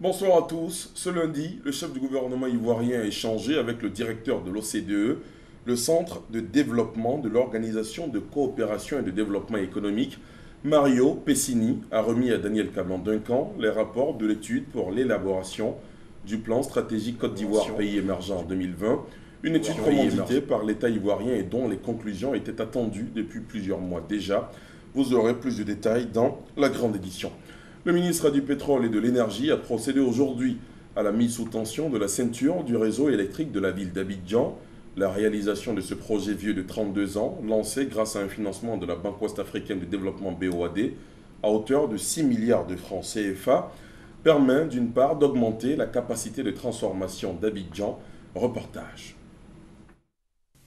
Bonsoir à tous. Ce lundi, le chef du gouvernement ivoirien a échangé avec le directeur de l'OCDE, le Centre de développement de l'Organisation de coopération et de développement économique. Mario Pessini a remis à Daniel Caban-Duncan les rapports de l'étude pour l'élaboration du plan stratégique Côte d'Ivoire pays émergent en 2020, une étude commanditée par l'État ivoirien et dont les conclusions étaient attendues depuis plusieurs mois déjà. Vous aurez plus de détails dans la grande édition. Le ministre du Pétrole et de l'Énergie a procédé aujourd'hui à la mise sous tension de la ceinture du réseau électrique de la ville d'Abidjan. La réalisation de ce projet vieux de 32 ans, lancé grâce à un financement de la Banque ouest-africaine de développement BOAD à hauteur de 6 milliards de francs CFA, permet d'une part d'augmenter la capacité de transformation d'Abidjan. Reportage.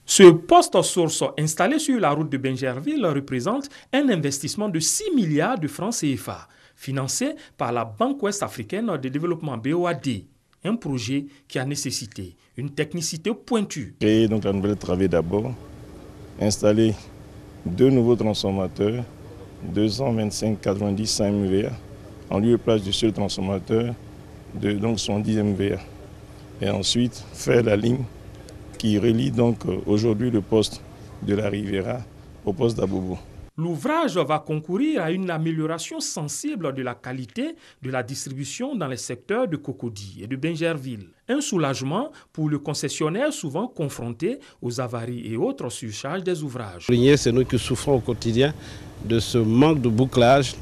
Ce poste source installé sur la route de Bingerville représente un investissement de 6 milliards de francs CFA, financé par la Banque ouest-africaine de développement BOAD, un projet qui a nécessité une technicité pointue. Créer donc la nouvelle travée d'abord, installer deux nouveaux transformateurs, 225-90 MVA, en lieu et place du seul transformateur de donc son 10 MVA. Et ensuite faire la ligne qui relie donc aujourd'hui le poste de la Riviera au poste d'Abobo. L'ouvrage va concourir à une amélioration sensible de la qualité de la distribution dans les secteurs de Cocody et de Bingerville. Un soulagement pour le concessionnaire souvent confronté aux avaries et autres surcharges des ouvrages. C'est nous qui souffrons au quotidien de ce manque de bouclage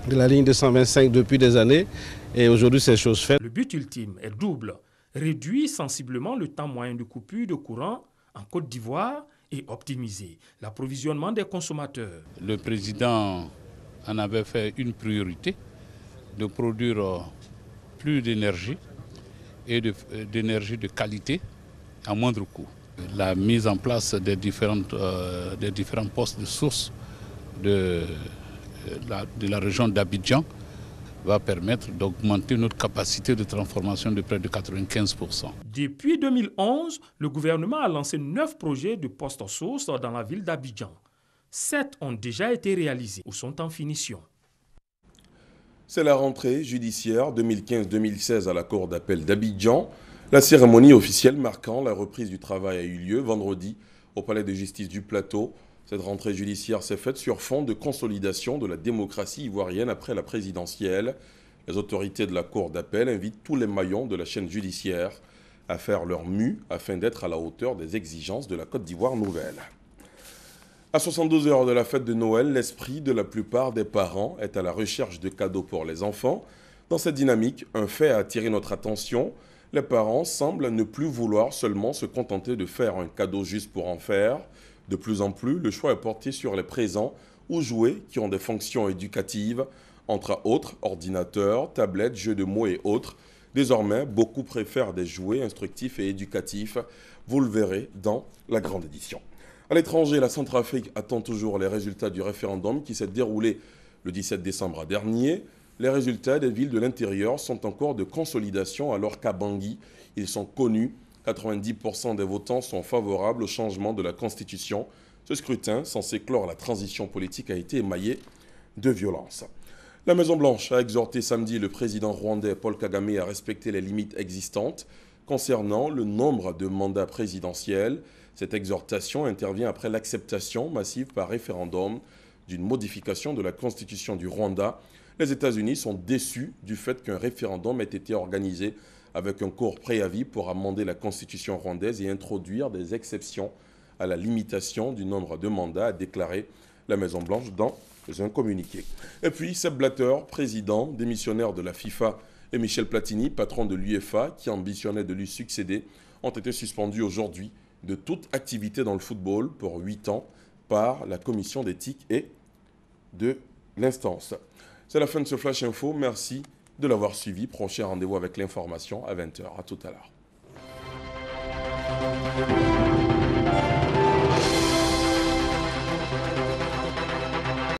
de la ligne 225 depuis des années et aujourd'hui c'est chose faite. Le but ultime est double: réduire sensiblement le temps moyen de coupure de courant en Côte d'Ivoire et optimiser l'approvisionnement des consommateurs. Le président en avait fait une priorité de produire plus d'énergie et d'énergie de qualité à moindre coût. La mise en place des différents postes de source de la région d'Abidjan va permettre d'augmenter notre capacité de transformation de près de 95%. Depuis 2011, le gouvernement a lancé 9 projets de postes sources dans la ville d'Abidjan. 7 ont déjà été réalisés ou sont en finition. C'est la rentrée judiciaire 2015-2016 à la Cour d'appel d'Abidjan. La cérémonie officielle marquant la reprise du travail a eu lieu vendredi au Palais de justice du Plateau. Cette rentrée judiciaire s'est faite sur fond de consolidation de la démocratie ivoirienne après la présidentielle. Les autorités de la Cour d'appel invitent tous les maillons de la chaîne judiciaire à faire leur mue afin d'être à la hauteur des exigences de la Côte d'Ivoire nouvelle. À 72 heures de la fête de Noël, l'esprit de la plupart des parents est à la recherche de cadeaux pour les enfants. Dans cette dynamique, un fait a attiré notre attention. Les parents semblent ne plus vouloir seulement se contenter de faire un cadeau juste pour en faire. De plus en plus, le choix est porté sur les présents ou jouets qui ont des fonctions éducatives, entre autres ordinateurs, tablettes, jeux de mots et autres. Désormais, beaucoup préfèrent des jouets instructifs et éducatifs. Vous le verrez dans la grande édition. À l'étranger, la Centrafrique attend toujours les résultats du référendum qui s'est déroulé le 17 décembre dernier. Les résultats des villes de l'intérieur sont en cours de consolidation alors qu'à Bangui, ils sont connus. 90% des votants sont favorables au changement de la Constitution. Ce scrutin, censé clore la transition politique, a été émaillé de violence. La Maison-Blanche a exhorté samedi le président rwandais Paul Kagame à respecter les limites existantes concernant le nombre de mandats présidentiels. Cette exhortation intervient après l'acceptation massive par référendum d'une modification de la Constitution du Rwanda. Les États-Unis sont déçus du fait qu'un référendum ait été organisé avec un court préavis pour amender la constitution rwandaise et introduire des exceptions à la limitation du nombre de mandats, a déclaré la Maison-Blanche dans un communiqué. Et puis, Sepp Blatter, président démissionnaire de la FIFA, et Michel Platini, patron de l'UEFA, qui ambitionnait de lui succéder, ont été suspendus aujourd'hui de toute activité dans le football pour 8 ans par la commission d'éthique et de l'instance. C'est la fin de ce Flash Info. Merci de l'avoir suivi. Prochain rendez-vous avec l'information à 20h. À tout à l'heure.